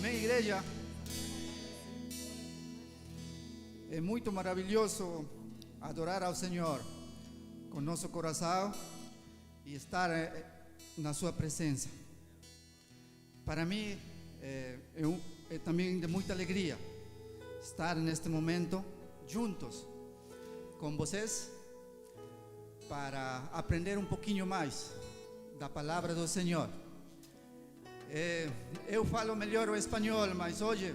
Amém, igreja? É muito maravilhoso adorar ao Senhor com nosso coração e estar na sua presença. Para mim é também de muita alegria estar neste momento juntos com vocês para aprender um pouquinho mais da palavra do Senhor. Eu falo melhor o espanhol, mas hoje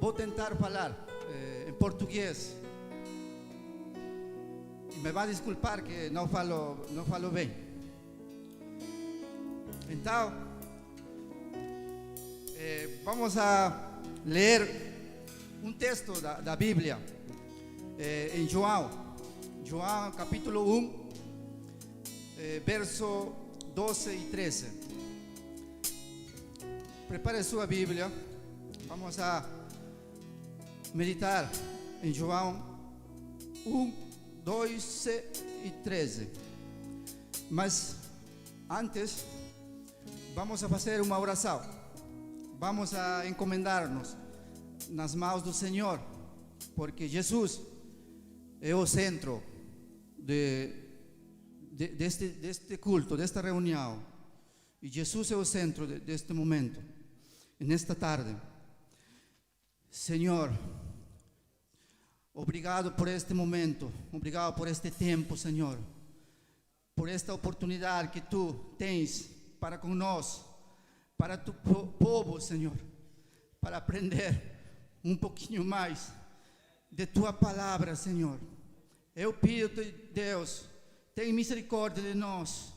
vou tentar falar em português. E me vai desculpar que não falo bem. Então, vamos a ler um texto da Bíblia em João capítulo 1, verso 12 e 13. Prepare sua Bíblia. Vamos a meditar em João 1, 12 e 13. Mas antes, vamos a fazer uma oração. Vamos a encomendar-nos nas mãos do Senhor, porque Jesus é o centro deste culto, desta reunião. E Jesus é o centro deste momento, nesta tarde. Senhor, obrigado por este momento, obrigado por este tempo, Senhor, por esta oportunidade que Tu tens para conosco, para Tu povo, Senhor, para aprender um pouquinho mais de Tua palavra, Senhor. Eu pido-te, Deus, tem misericórdia de nós.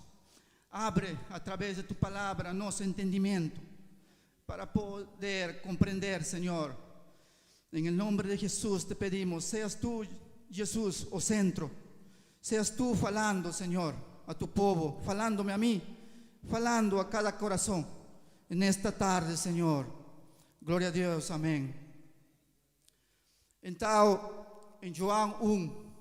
Abre, através de Tu palavra, nosso entendimento, para poder compreender, Senhor. Em nome de Jesus te pedimos, seas Tu, Jesus, o centro. Seas Tu falando, Senhor, a Tu povo, falando-me a mim, falando a cada coração, nesta tarde, Senhor. Glória a Deus, amém. Então, em João 1,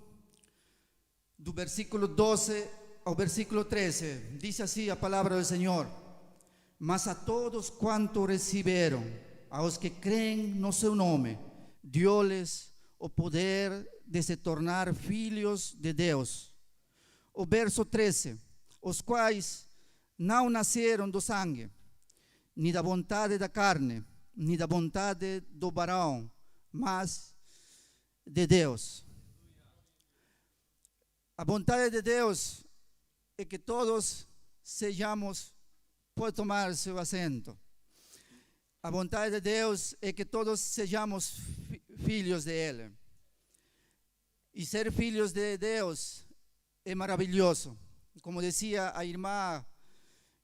do versículo 12 ao versículo 13, diz assim a palavra do Senhor: mas a todos quanto receberam, aos que creem no seu nome, deu-lhes o poder de se tornar filhos de Deus. O verso 13: os quais não nasceram do sangue, nem da vontade da carne, nem da vontade do varão, mas de Deus. A vontade de Deus é que todos sejamos, pode tomar seu assento. A vontade de Deus é que todos sejamos filhos de Ele. E ser filhos de Deus é maravilhoso. Como dizia a irmã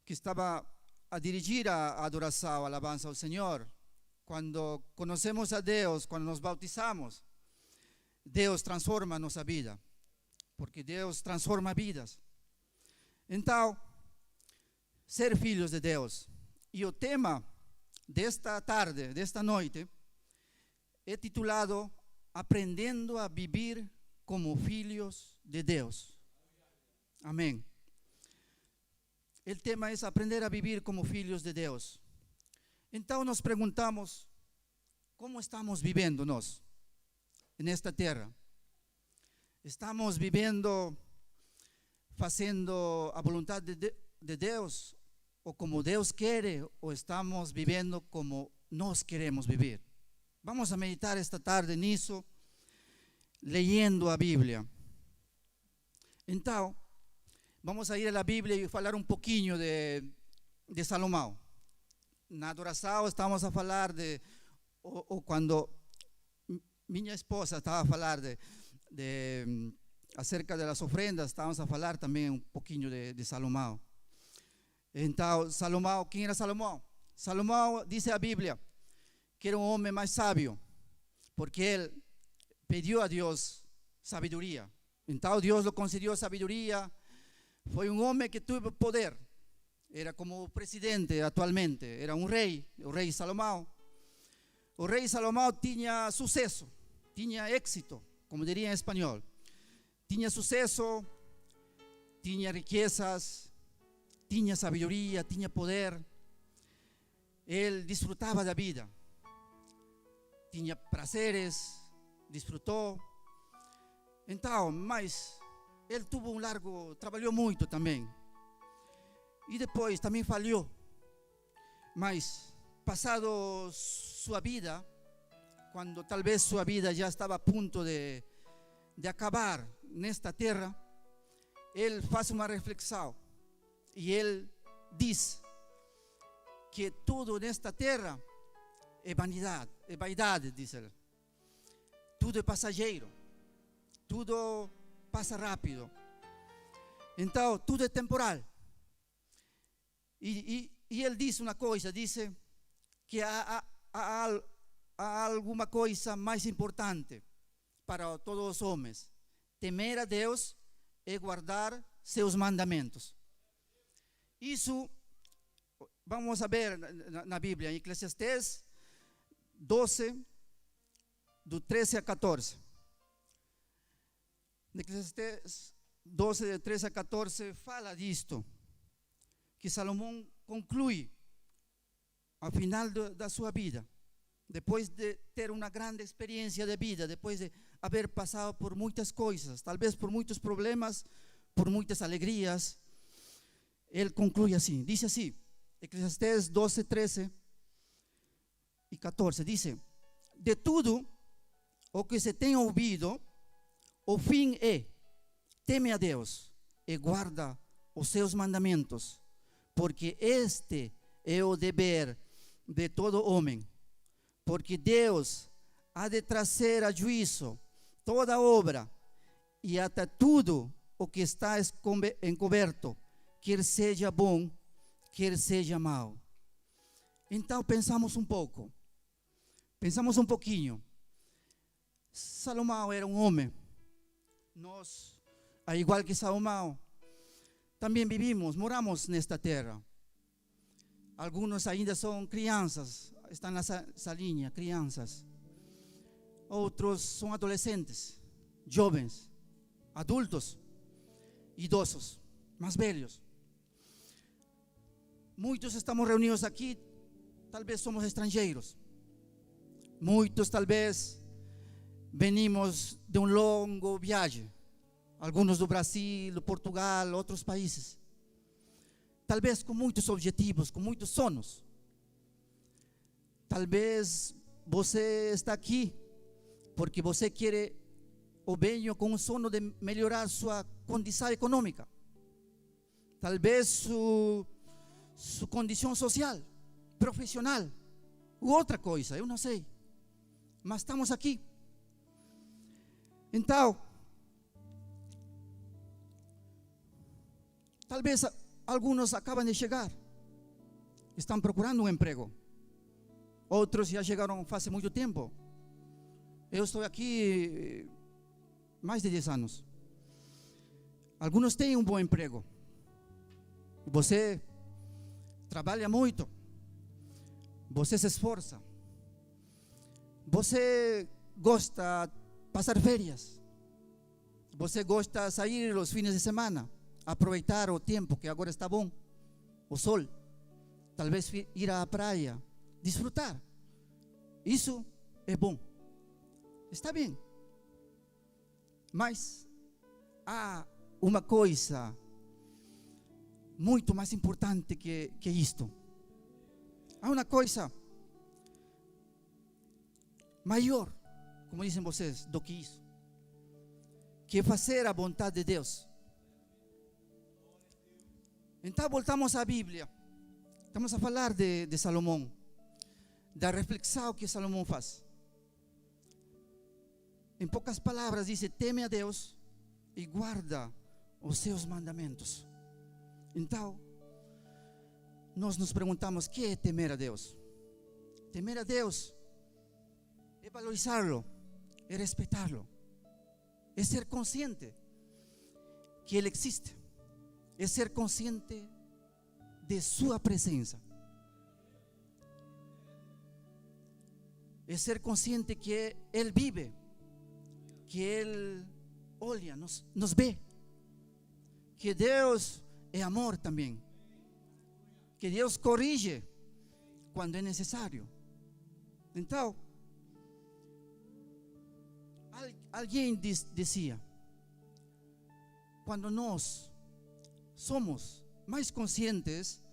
que estava a dirigir a adoração, a alabança ao Senhor, quando conhecemos a Deus, quando nos bautizamos, Deus transforma a nossa vida, porque Deus transforma vidas. Então, ser filhos de Deus. E o tema desta tarde, desta noite, é titulado Aprendendo a Viver como Filhos de Deus. Amém. O tema é aprender a viver como filhos de Deus. Então nos perguntamos, como estamos vivendo nós, nesta terra? Estamos vivendo fazendo a vontade de Deus, ou como Deus quer, ou estamos vivendo como nós queremos viver? Vamos a meditar esta tarde nisso, leyendo a Bíblia. Então, vamos a ir à Bíblia e falar um pouquinho de Salomão. Na adoração estamos a falar ou quando minha esposa estava a falar acerca das ofrendas, estávamos a falar também um pouquinho de Salomão. Então, Salomão, quem era Salomão? Salomão, diz a Bíblia, que era um homem mais sábio, porque ele pediu a Deus sabedoria. Então, Deus lhe concedeu sabedoria. Foi um homem que teve poder. Era como o presidente atualmente, era um rei, o rei Salomão. O rei Salomão tinha sucesso, tinha êxito, como diria em espanhol. Tinha sucesso, tinha riquezas, tinha sabedoria, tinha poder. Ele desfrutava da vida, tinha prazeres, desfrutou. Então, mas ele trabalhou muito também. E depois também falhou. Mas, passado sua vida, quando talvez sua vida já estava a ponto de acabar nesta terra, ele faz uma reflexão. E ele diz que tudo nesta terra é vaidade, diz ele. Tudo é passageiro, tudo passa rápido. Então, tudo é temporal. E ele diz uma coisa, diz que há alguma coisa mais importante para todos os homens: temer a Deus e guardar seus mandamentos. Isso vamos a ver na Bíblia, em Eclesiastés 12, do 13 a 14. Eclesiastés 12, de 13 a 14, fala disto, que Salomão conclui ao final da sua vida, depois de ter uma grande experiência de vida, depois de haver passado por muitas coisas, talvez por muitos problemas, por muitas alegrias. Ele conclui assim, diz assim, Eclesiastés 12, 13 e 14, diz: de tudo o que se tem ouvido, o fim é: teme a Deus e guarda os seus mandamentos, porque este é o dever de todo homem, porque Deus há de trazer a juízo toda obra e até tudo o que está encoberto, quer seja bom, quer seja mal. Então pensamos um pouquinho. Salomão era um homem. Nós, ao igual que Salomão, também moramos nesta terra. Alguns ainda são crianças, estão nessa linha, crianças. Outros são adolescentes, jovens, adultos, idosos, mais velhos. Muitos estamos reunidos aqui, talvez somos estrangeiros. Muitos talvez venimos de um longo viagem. Alguns do Brasil, do Portugal, outros países. Talvez com muitos objetivos, com muitos sonhos. Talvez você está aqui porque você quer ou venho com o sonho de melhorar sua condição econômica. Talvez sua condição social, profissional, ou outra coisa, eu não sei. Mas estamos aqui. Então, talvez alguns acabam de chegar, estão procurando um emprego. Outros já chegaram faz muito tempo. Eu estou aqui mais de 10 anos. Alguns têm um bom emprego. Você trabalha muito. Você se esforça. Você gosta de passar férias. Você gosta de sair os fins de semana, aproveitar o tempo que agora está bom, o sol. Talvez ir à praia, desfrutar. Isso é bom. Está bem. Mas há uma coisa muito mais importante que isto. Há uma coisa maior, como dizem vocês, do que isso, que é fazer a vontade de Deus. Então voltamos à Bíblia. Estamos a falar de Salomão, da reflexão que Salomão faz. Em poucas palavras diz: teme a Deus e guarda os seus mandamentos. Então, nós nos perguntamos: o que é temer a Deus? Temer a Deus é valorizá-lo, é respeitá-lo, é ser consciente que Ele existe, é ser consciente de sua presença, é ser consciente que Ele vive, que Ele olha, nos vê, que Deus é amor também, que Deus corrige quando é necessário. Então, alguém dizia, quando nós somos mais conscientes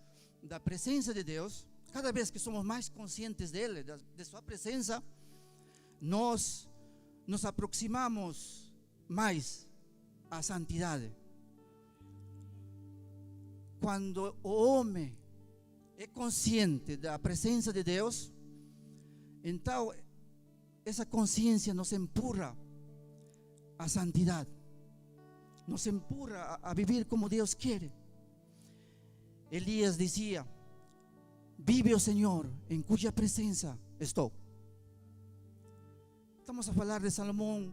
da presença de Deus, cada vez que somos mais conscientes dele, de sua presença, nós nos aproximamos mais à santidade. Quando o homem é consciente da presença de Deus, então essa consciência nos empurra à santidade, nos empurra a viver como Deus quer. Elias dizia: vive o Senhor, em cuja presença estou. Estamos a falar de Salomão,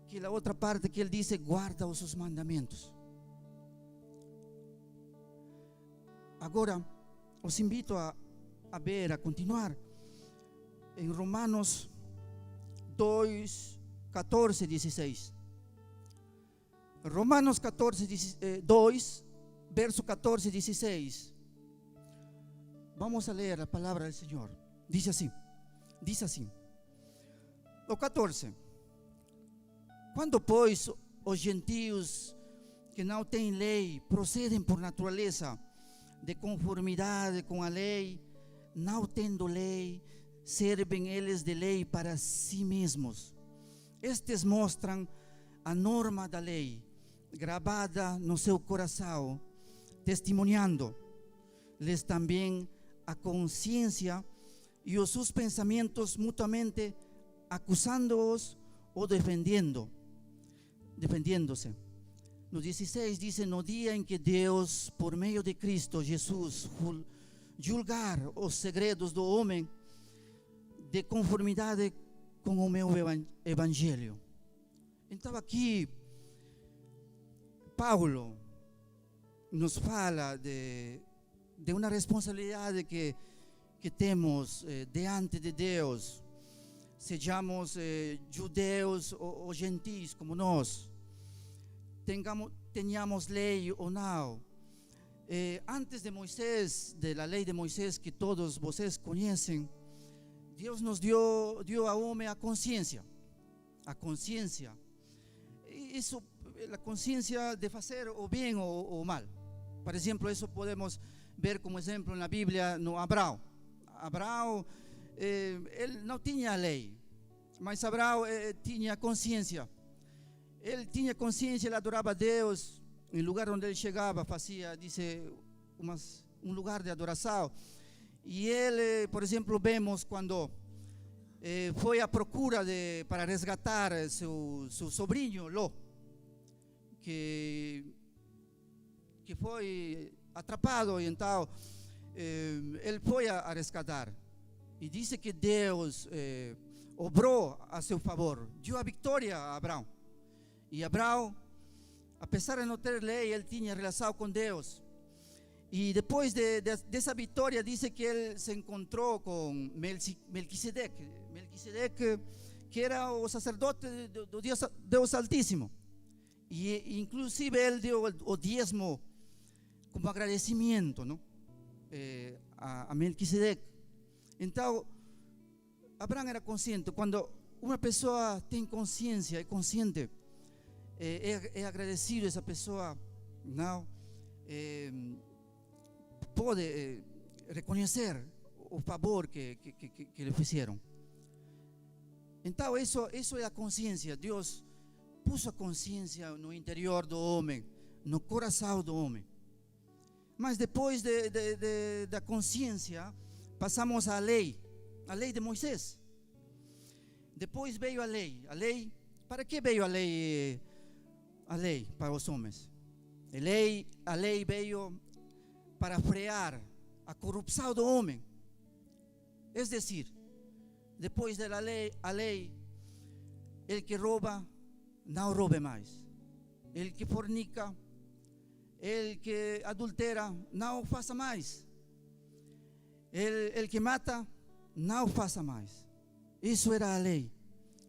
que a outra parte que ele diz, guarda os seus mandamentos. Agora, os invito a ver, a continuar em Romanos 2, 14, 16. Romanos 2, verso 14, 16. Vamos a leer a palavra do Senhor. Diz assim: o 14. Quando, pois, os gentios que não têm lei procedem por natureza de conformidade com a lei, não tendo lei, servem eles de lei para si mesmos. Estes mostram a norma da lei gravada no seu coração, testemunhando-lhes também a consciência e os seus pensamentos mutuamente, acusando-os ou defendendo-se. No 16 diz: no dia em que Deus, por meio de Cristo Jesus, julgar os segredos do homem de conformidade com o meu evangelho. Então aqui Paulo nos fala de uma responsabilidade que temos diante de Deus, sejamos judeus ou gentis como nós, tenhamos lei ou não. Antes de Moisés, da lei de Moisés que todos vocês conhecem, Deus nos deu ao homem a consciência. Isso, a consciência de fazer o bem ou o mal. Por exemplo, isso podemos ver como exemplo na Bíblia no Abraão. Abraão, ele não tinha lei, mas Abraão tinha consciência. Ele tinha consciência, ele adorava a Deus. Em lugar onde ele chegava, fazia, um lugar de adoração. E ele, por exemplo, vemos quando foi à procura para resgatar seu sobrinho Ló, que foi atrapado, e então ele foi a resgatar. E diz que Deus obrou a seu favor, deu a vitória a Abraão. E Abraão, apesar de não ter lei, ele tinha relação com Deus. E depois dessa vitória, diz que ele se encontrou com Melquisedeque, que era o sacerdote do Deus Altíssimo. E inclusive ele deu o dízimo como agradecimento, não? A Melquisedeque. Então, Abraão era consciente. Quando uma pessoa tem consciência, é consciente, é agradecido, essa pessoa não pode reconhecer o favor que lhe fizeram. Então isso é a consciência. Deus pôs a consciência no interior do homem, no coração do homem. Mas depois da consciência, passamos à lei, a lei de Moisés. Depois veio a lei. Para que veio a lei? A lei para os homens. A lei veio para frear a corrupção do homem. É decir, depois da lei, ele que rouba, não roube mais. Ele que fornica, ele que adultera, não faça mais. Ele que mata, não faça mais. Isso era a lei,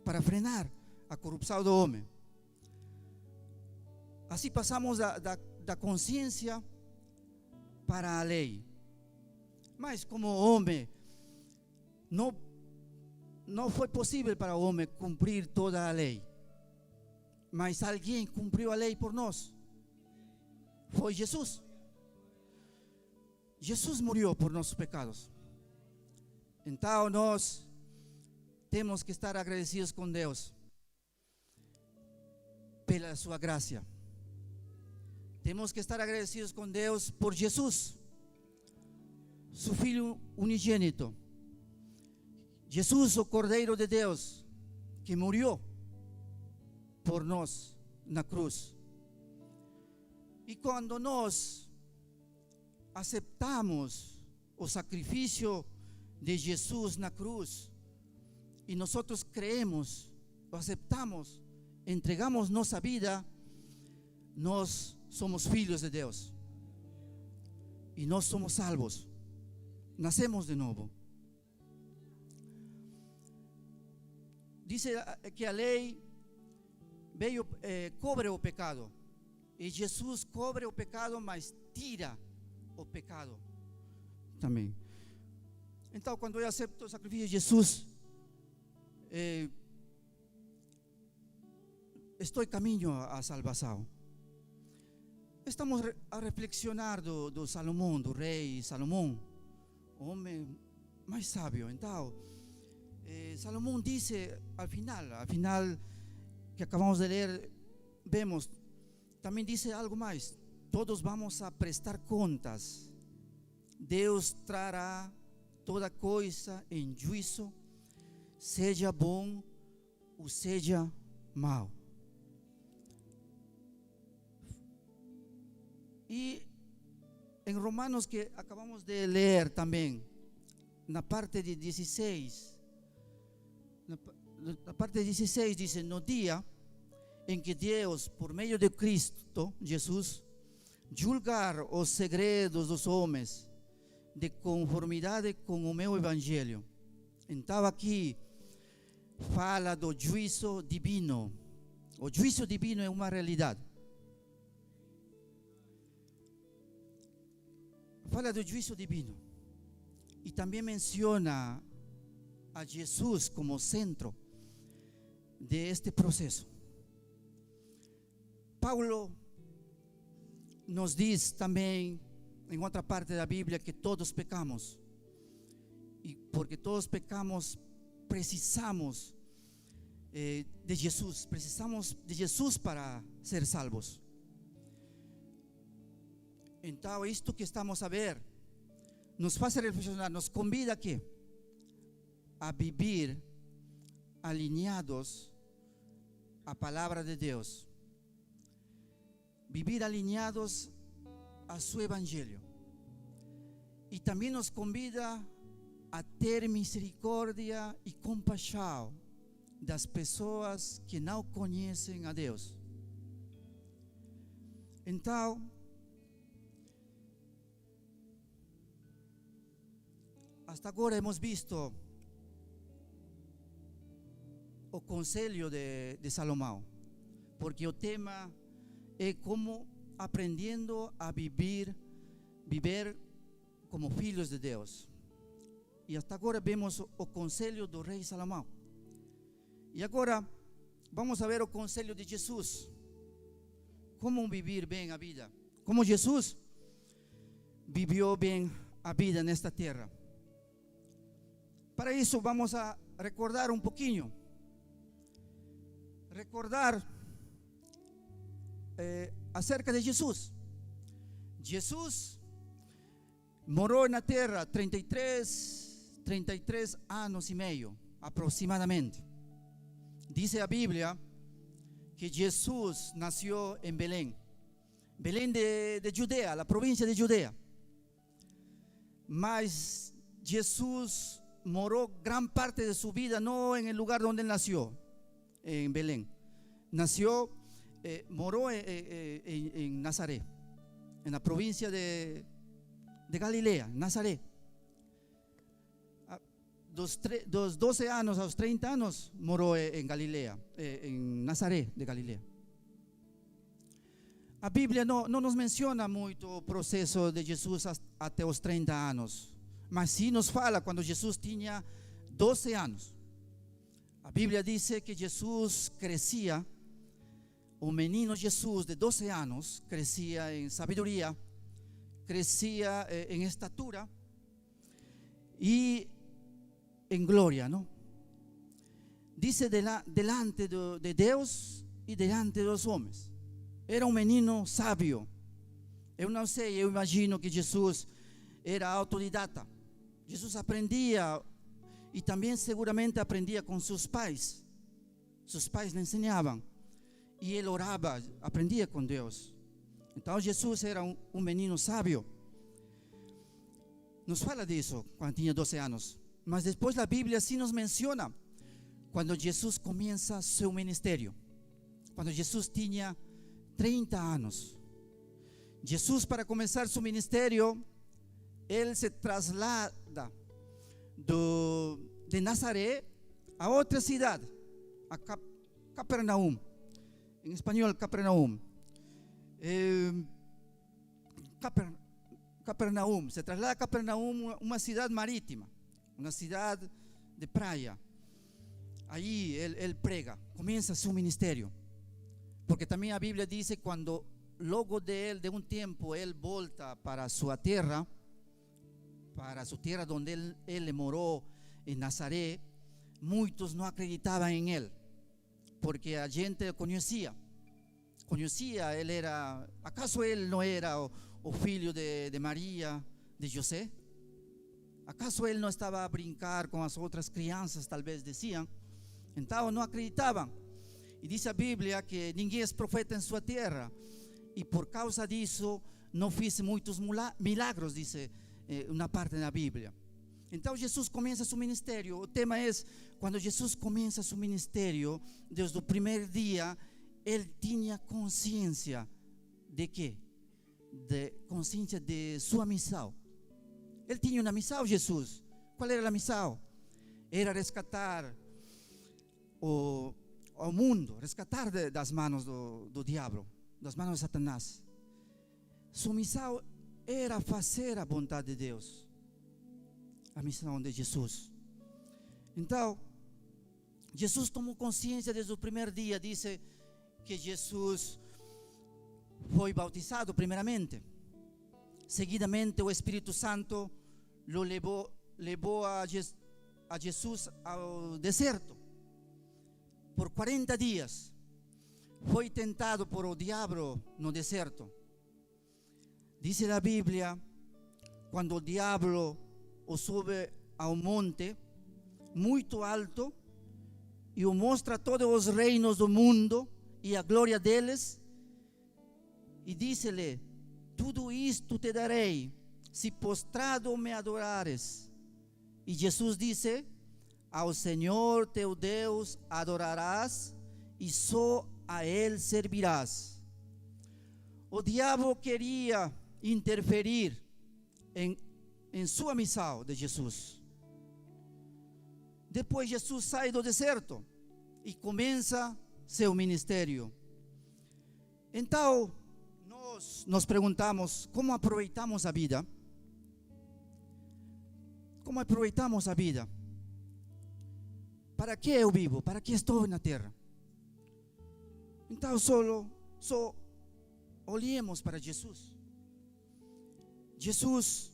para frear a corrupção do homem. Assim passamos da consciência para a lei. Mas como homem, não foi possível para o homem cumprir toda a lei. Mas alguém cumpriu a lei por nós. Foi Jesus. Jesus morreu por nossos pecados. Então nós temos que estar agradecidos com Deus pela sua graça. Temos que estar agradecidos com Deus por Jesus, seu Filho unigênito. Jesus, o Cordeiro de Deus, que morreu por nós na cruz. E quando nós aceptamos o sacrifício de Jesus na cruz, e nós creemos, o aceptamos, entregamos nossa vida, nós somos filhos de Deus. E nós somos salvos. Nascemos de novo. Dice que a lei veio, cobre o pecado. E Jesus cobre o pecado, mas tira o pecado também. Então, quando eu acepto o sacrifício de Jesus, estou caminho à salvação. Estamos a reflexionar do Salomão, do rei Salomão, o homem mais sábio. Então, Salomão disse al final que acabamos de ler, vemos, também dice algo mais: todos vamos a prestar contas. Deus trará toda coisa em juízo, seja bom ou seja mal. E em Romanos, que acabamos de ler também, na parte de 16, na parte de 16 diz: no dia em que Deus, por meio de Cristo Jesus, julgar os segredos dos homens de conformidade com o meu evangelho. Então aqui fala do juízo divino. O juízo divino é uma realidade. Fala do juízo divino. E também menciona a Jesus como centro de este processo. Paulo nos diz também em outra parte da Bíblia que todos pecamos. E porque todos pecamos, precisamos de Jesus. Precisamos de Jesus para ser salvos. Então, isto que estamos a ver nos faz reflexionar, nos convida aqui a viver alinhados à palavra de Deus, vivir alinhados a seu evangelho. E também nos convida a ter misericórdia e compaixão das pessoas que não conhecem a Deus. Então, hasta agora hemos visto o conselho de Salomão, porque o tema é como aprendendo a viver como filhos de Deus. E hasta agora vemos o conselho do rei Salomão. E agora vamos a ver o conselho de Jesus. Como viver bem a vida. Como Jesus viveu bem a vida nesta terra. Para isso vamos a recordar um pouquinho. Recordar acerca de Jesus. Jesus morou na terra 33 anos e meio, aproximadamente. Diz a Bíblia que Jesus nasceu em Belém. Belém de Judea, a província de Judea. Mas Jesus morou gran parte de su vida no en el lugar donde nació, en Belén. Moró en Nazaret, en la provincia de Galilea, Nazaret. Dos 12 anos aos 30 anos morou em Galilea, em Nazaret de Galilea. A Bíblia não nos menciona muito o processo de Jesus até os 30 anos. Mas sim nos fala quando Jesus tinha 12 anos. A Bíblia diz que Jesus crescia, o menino Jesus de 12 anos crescia em sabedoria, crescia em estatura e em glória, não? Dice delante de Deus e delante dos homens. Era um menino sábio. Eu não sei, eu imagino que Jesus era autodidata. Jesus aprendia e também seguramente aprendia com seus pais. Seus pais lhe ensinavam. E ele orava, aprendia com Deus. Então Jesus era um menino sábio. Nos fala disso quando tinha 12 anos. Mas depois a Bíblia sim nos menciona quando Jesus começa seu ministério. Quando Jesus tinha 30 anos. Jesus, para começar seu ministério, ele se traslada de Nazaré a outra cidade, a Capernaum. Em espanhol, Capernaum. Capernaum. Se traslada a Capernaum, uma cidade marítima, uma cidade de praia. Aí ele prega, começa seu ministério. Porque também a Bíblia diz que quando logo de um tempo, ele volta para sua terra, onde ele morou, em Nazaré, muitos não acreditavam em ele, porque a gente conhecia, ele era, acaso ele não era o filho de Maria, de José? Acaso ele não estava a brincar com as outras crianças, talvez diziam? Então não acreditavam. E diz a Bíblia que ninguém é profeta em sua terra, e por causa disso não fiz muitos milagros, diz uma parte da Bíblia. Então Jesus começa seu ministério. O tema é, quando Jesus começa seu ministério, desde o primeiro dia, ele tinha consciência de quê? Consciência de sua missão. Ele tinha uma missão, Jesus. Qual era a missão? Era resgatar o mundo, resgatar das manos do diabo, das manos de Satanás. Sua missão era fazer a vontade de Deus. A missão de Jesus. Então, Jesus tomou consciência desde o primeiro dia. Diz que Jesus foi bautizado primeiramente. Seguidamente o Espírito Santo lo levou a Jesus ao deserto. Por 40 dias. Foi tentado por o diabo no deserto. Diz a Bíblia, quando o diabo o sube ao monte muito alto e o mostra todos os reinos do mundo e a glória deles, e disse-lhe: tudo isto te darei, se postrado me adorares. E Jesus disse: ao Senhor teu Deus adorarás e só a Ele servirás. O diabo queria interferir em sua missão de Jesus. Depois Jesus sai do deserto e começa seu ministério. Então, nós nos perguntamos como aproveitamos a vida. Como aproveitamos a vida? Para que eu vivo? Para que estou na terra? Então, só olhemos para Jesus. Jesus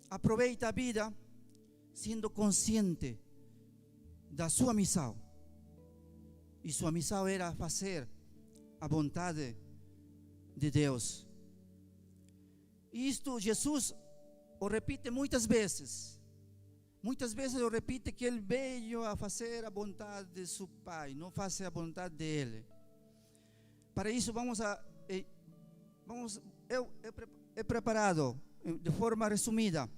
aproveita a vida sendo consciente da sua missão. E sua missão era fazer a vontade de Deus. Isto Jesus o repite muitas vezes. Muitas vezes ele repite que ele veio a fazer a vontade de seu Pai, não fazer a vontade dele. Para isso eu he preparado de forma resumida.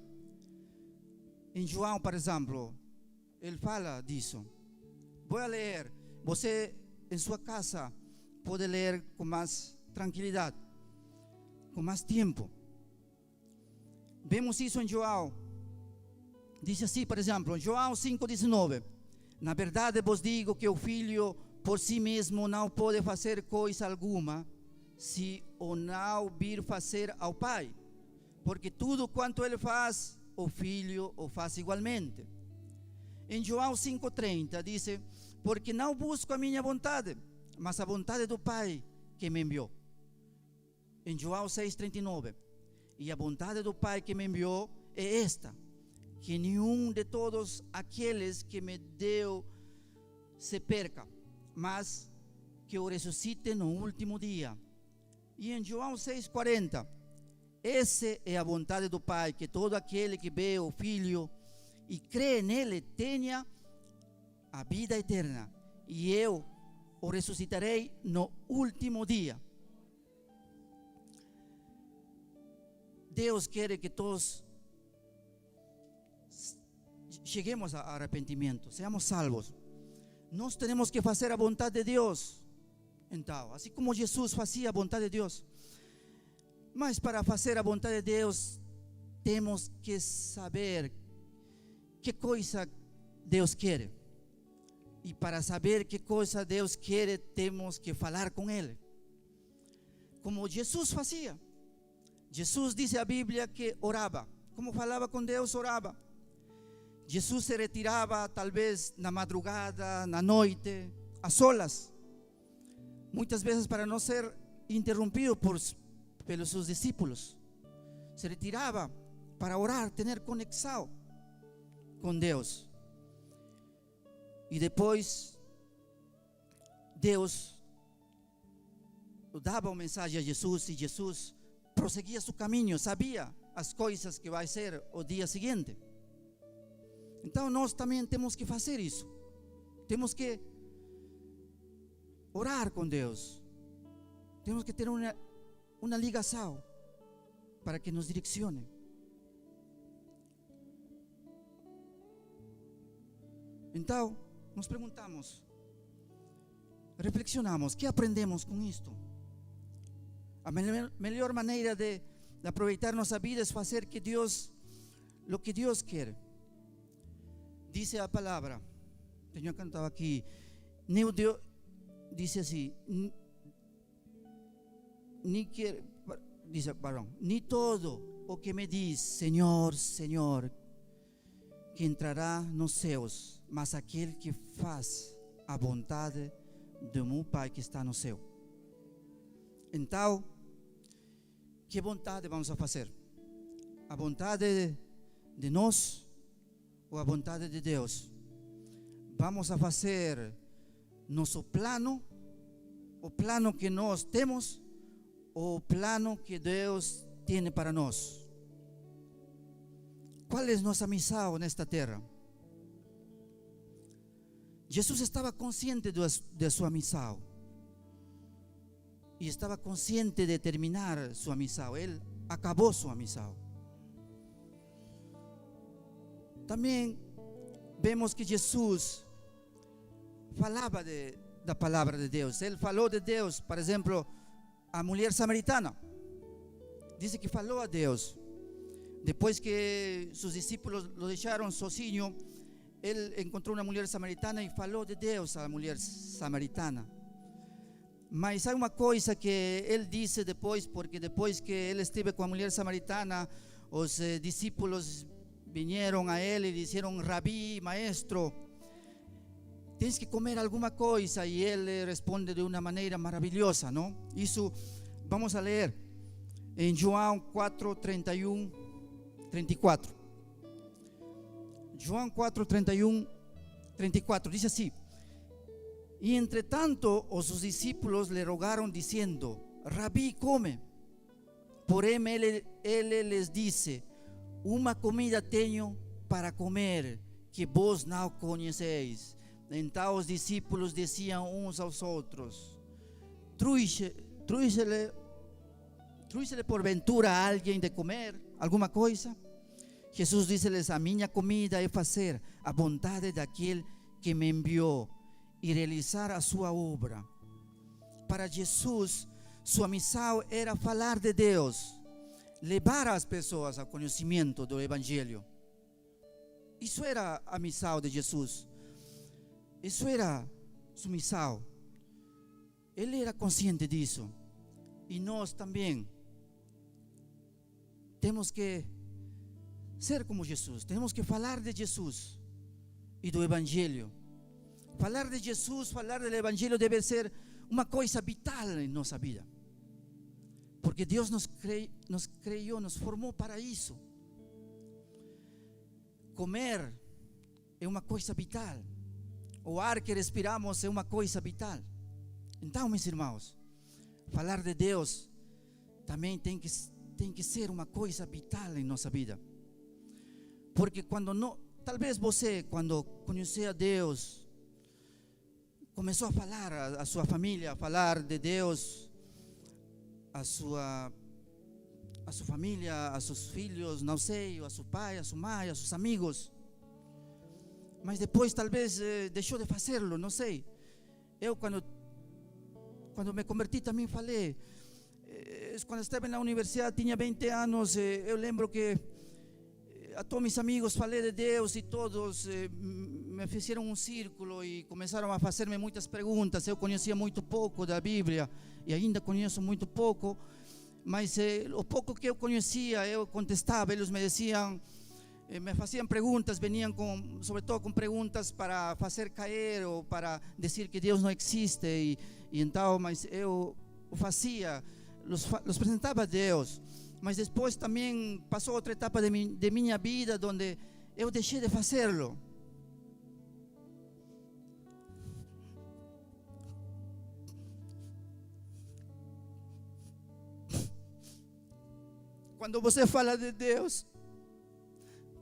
Em João, por exemplo, ele fala disso. Vou ler. Você em sua casa pode ler com mais tranquilidade, com mais tempo. Vemos isso em João. Diz assim, por exemplo, João 5,19: na verdade vos digo que o filho por si mesmo não pode fazer coisa alguma, se o não vir fazer ao Pai, porque tudo quanto ele faz, o Filho o faz igualmente. Em João 5,30 diz: porque não busco a minha vontade, mas a vontade do Pai que me enviou. Em João 6,39: e a vontade do Pai que me enviou é esta, que nenhum de todos aqueles que me deu se perca, mas que o ressuscite no último dia. E em João 6,40: essa é a vontade do Pai, que todo aquele que vê o Filho e crê nele tenha a vida eterna, e eu o ressuscitarei no último dia. Deus quer que todos cheguemos a arrependimento, seamos salvos. Nós temos que fazer a vontade de Deus. Então, assim como Jesus fazia a vontade de Deus. Mas para fazer a vontade de Deus, temos que saber que coisa Deus quer. E para saber que coisa Deus quer, temos que falar com Ele. Como Jesus fazia. Jesus diz a Bíblia que orava. Como falava com Deus, orava. Jesus se retirava talvez na madrugada, na noite, a solas. Muitas vezes para não ser interrompido pelos seus discípulos. Se retirava para orar, ter conexão com Deus. E depois Deus dava uma mensagem a Jesus, e Jesus prosseguia seu caminho, sabia as coisas que vai ser o dia seguinte. Então nós também temos que fazer isso. Temos que orar com Deus. Temos que ter uma ligação para que nos direcione. Então, nos perguntamos, reflexionamos, o que aprendemos com isto? A melhor maneira de aproveitar nossa vida é fazer o que Deus quer. Diz a palavra, tenho cantado aqui, diz assim, nem todo o que me diz Senhor, Senhor, que entrará nos céus, mas aquele que faz a vontade do meu Pai que está no céu. Então, que vontade vamos a fazer? A vontade de nós ou a vontade de Deus? Vamos a fazer nosso plano, o plano que nós temos, ou o plano que Deus tem para nós? Qual é nossa missão nesta terra? Jesus estava consciente de sua missão. E estava consciente de terminar sua missão. Ele acabou sua missão. Também vemos que Jesus falava da palavra de Deus. Ele falou de Deus, por exemplo, a mulher samaritana. Diz que falou a Deus. Depois que seus discípulos o deixaram sozinho, ele encontrou uma mulher samaritana e falou de Deus à mulher samaritana. Mas há uma coisa que ele disse depois, porque depois que ele esteve com a mulher samaritana, os discípulos vieram a ele e disseram: Rabi, maestro, tens que comer alguma coisa. E ele responde de uma maneira maravilhosa, não? Isso vamos a ler em João 4, 31, 34. João 4, 31, 34, diz assim: e entretanto os seus discípulos lhe rogaram dizendo: Rabi, come. Porém ele lhes disse: uma comida tenho para comer que vós não conheceis. Então os discípulos diziam uns aos outros: Trouxe-lhe porventura a alguém de comer alguma coisa? Jesus disse-lhes: a minha comida é fazer a vontade daquele que me enviou e realizar a sua obra. Para Jesus, sua missão era falar de Deus, levar as pessoas ao conhecimento do Evangelho. Isso era a missão de Jesus. Isso era sua missão. Ele era consciente disso. E nós também temos que ser como Jesus. Temos que falar de Jesus e do Evangelho. Falar de Jesus, falar do Evangelho deve ser uma coisa vital em nossa vida. Porque Deus nos criou, nos formou para isso. Comer é uma coisa vital. O ar que respiramos é uma coisa vital. Então, meus irmãos, falar de Deus também tem que ser uma coisa vital em nossa vida. Porque talvez você, quando conheceu a Deus, começou a falar a sua família, a falar de Deus, a sua família, a seus filhos, não sei, a seu pai, a sua mãe, a seus amigos. Mas depois talvez deixou de fazê-lo, não sei. Eu quando me converti também falei. Quando estava na universidade, tinha 20 anos, eu lembro que a todos meus amigos falei de Deus e todos me fizeram um círculo e começaram a fazer-me muitas perguntas. Eu conhecia muito pouco da Bíblia e ainda conheço muito pouco, mas o pouco que eu conhecia, eu contestava. Eles me diziam, me faziam perguntas, veniam sobretudo com perguntas para fazer cair ou para dizer que Deus não existe, e então, mas eu fazia, los apresentava a Deus. Mas depois também passou outra etapa de minha vida, onde eu deixei de fazê-lo. Quando você fala de Deus,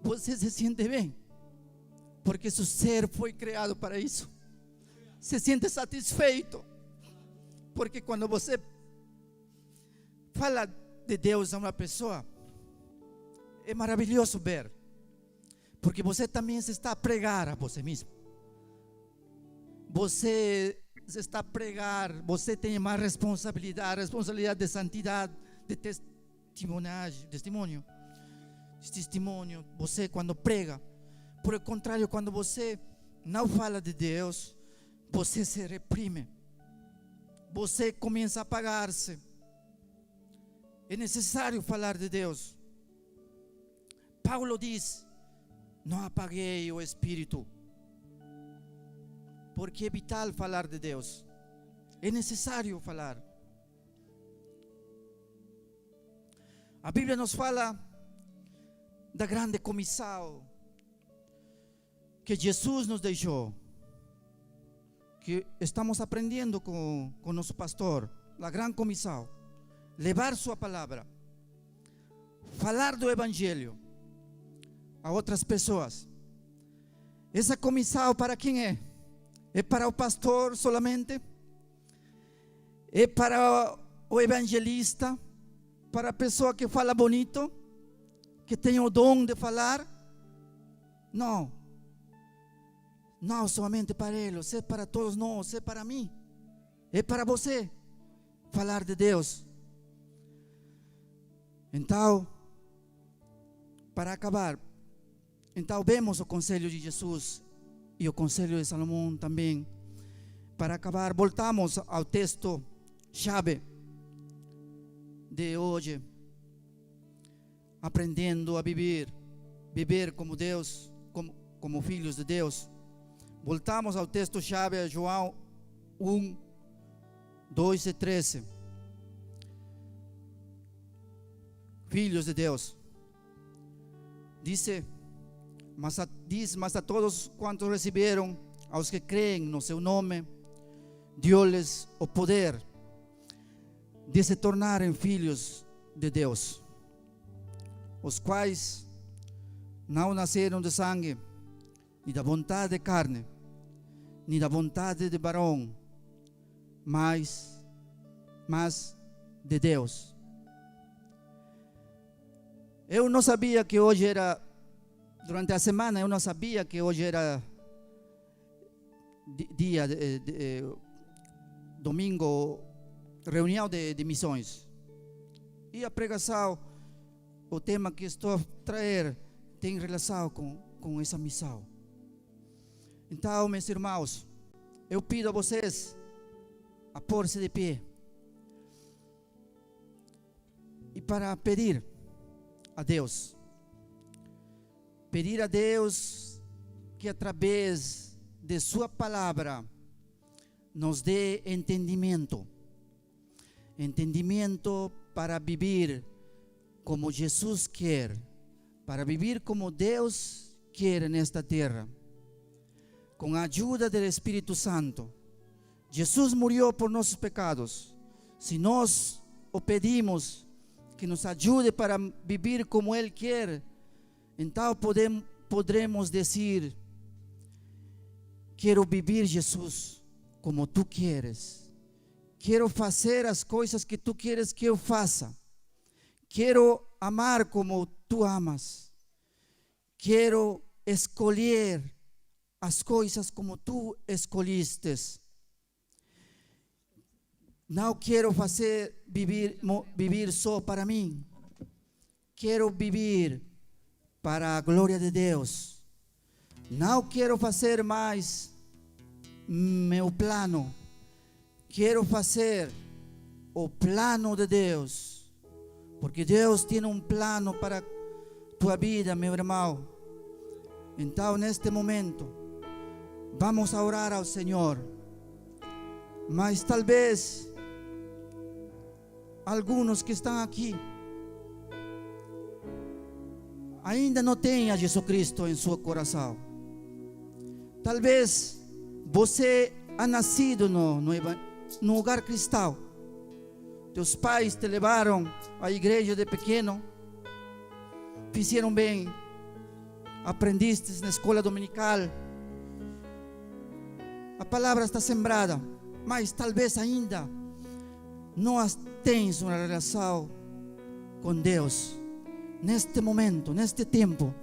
você se sente bem, porque seu ser foi criado para isso. Se sente satisfeito, porque quando você fala de Deus a uma pessoa, é maravilhoso ver, porque você também se está a pregar a você mesmo. Você se está a pregar, você tem mais responsabilidade de santidade, de testemunho. Você quando prega. Por el contrário, quando você não fala de Deus, você se reprime, você começa a apagar-se. É necessário falar de Deus. Paulo diz: não apaguei o Espírito, porque é vital falar de Deus. É necessário falar. A Bíblia nos fala da grande comissão que Jesus nos deixou, que estamos aprendendo com nosso pastor. A grande comissão: levar sua palavra, falar do Evangelho a outras pessoas. Essa comissão para quem é? É para o pastor solamente? É para o evangelista? Para a pessoa que fala bonito, que tem o dom de falar? Não. Não somente para eles, é para todos nós, é para mim, é para você falar de Deus. Então, para acabar, então vemos o conselho de Jesus e o conselho de Salomão também. Para acabar, voltamos ao texto chave de hoje, aprendendo a viver como Deus, como filhos de Deus. Voltamos ao texto chave, a João 1, 2 e 13. Filhos de Deus. Diz, mas a todos quantos receberam, aos que creem no seu nome, deu-lhes o poder de se tornarem filhos de Deus, os quais não nasceram de sangue, nem da vontade de carne, nem da vontade de varão, mas de Deus. Eu não sabia que hoje era, durante a semana, eu não sabia que hoje era dia domingo, reunião de missões. E a pregação, o tema que estou a trazer, tem relação com essa missão. Então, meus irmãos, eu pido a vocês a pôr-se de pé e para pedir a Deus pedir a Deus que através de sua palavra nos dê entendimento para viver como Jesus quer, para viver como Deus quer nesta terra, com a ajuda do Espírito Santo. Jesus morreu por nossos pecados. Se nós o pedimos que nos ajude para viver como Ele quer, então podremos dizer: quero viver, Jesus, como Tu queres. Quero fazer as coisas que Tu queres que eu faça. Quero amar como Tu amas. Quero escolher as coisas como Tu escolhiste. Não quero viver só para mim. Quero viver para a glória de Deus. Não quero fazer mais meu plano. Quero fazer o plano de Deus. Porque Deus tem um plano para tua vida, meu irmão. Então, neste momento, vamos a orar ao Senhor. Mas talvez alguns que estão aqui ainda não tenham Jesus Cristo em seu coração. Talvez você ha nascido no lugar cristão. Teus pais te levaram à igreja de pequeno, fizeram bem, aprendiste na escola dominical. A palavra está sembrada, mas talvez ainda não tens uma relação com Deus. Neste momento, neste tempo,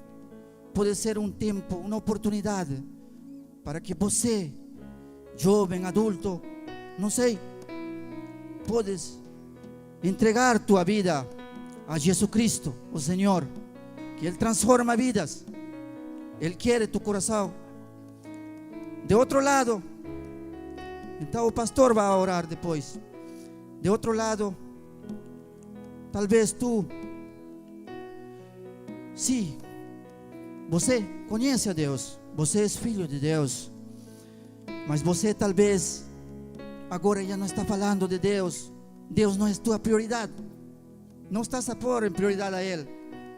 pode ser um tempo, uma oportunidade para que você, jovem, adulto, não sei, podes entregar tua vida a Jesus Cristo, o Senhor, que Ele transforma vidas. Ele quer tu coração. De outro lado, então o pastor vai orar depois. De outro lado, talvez tu, sim, você conhece a Deus, você é filho de Deus, mas você talvez agora já não está falando de Deus. Deus não é tua prioridade. Não estás a pôr em prioridade a Ele.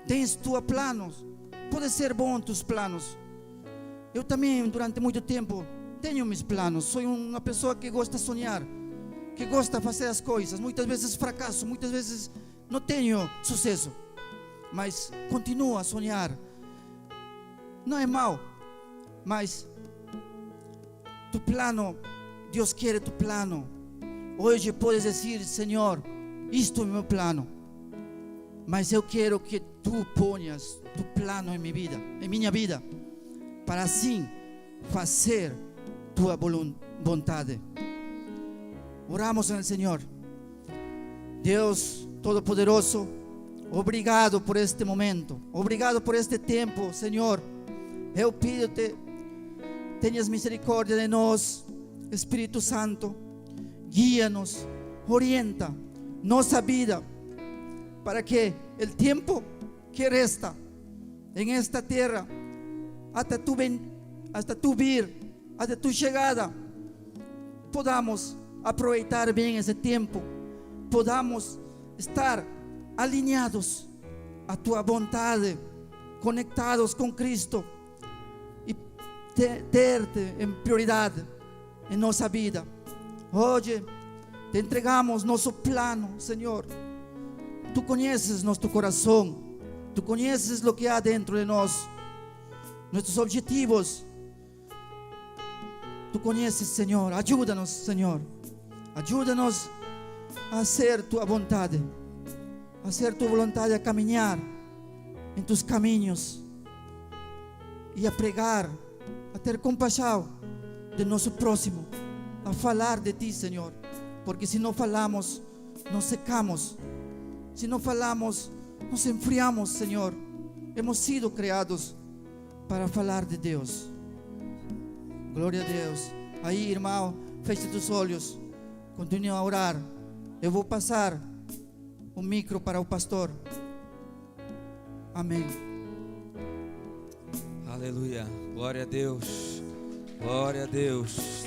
Tens tus planos. Pode ser bom tus planos. Eu também, durante muito tempo, tenho meus planos. Sou uma pessoa que gosta de sonhar, que gosta de fazer as coisas. Muitas vezes fracasso, muitas vezes não tenho sucesso, mas continuo a sonhar. Não é mal, mas tu plano, Deus quer tu plano. Hoje podes dizer: Senhor, isto é meu plano, mas eu quero que tu ponhas tu plano em minha vida, para assim fazer tua vontade. Oramos ao Senhor. Deus Todo-Poderoso, obrigado por este momento, obrigado por este tempo, Senhor. Eu pido-te, tenhas misericórdia de nós, Espírito Santo. Guía-nos, orienta nossa vida, para que o tempo que resta em esta terra, até tu vir, até tu chegada, podamos aproveitar bem esse tempo, podamos estar alinhados à tua vontade, conectados com Cristo e ter-te em prioridade em nossa vida. Hoje te entregamos nosso plano, Senhor. Tu conheces nosso coração, tu conheces o que há dentro de nós, nossos objetivos. Tu conheces, Senhor. Ajuda-nos, Senhor. Ajuda-nos a hacer tua vontade, a hacer tu vontade, a caminhar em tus caminhos e a pregar, a ter compaixão de nosso próximo, a falar de ti, Senhor. Porque se não falamos, nos secamos. Se não falamos, nos enfriamos, Senhor. Hemos sido criados para falar de Deus. Glória a Deus. Aí, irmão, feche tus olhos, continue a orar. Eu vou passar o micro para o pastor. Amém. Aleluia. Glória a Deus. Glória a Deus.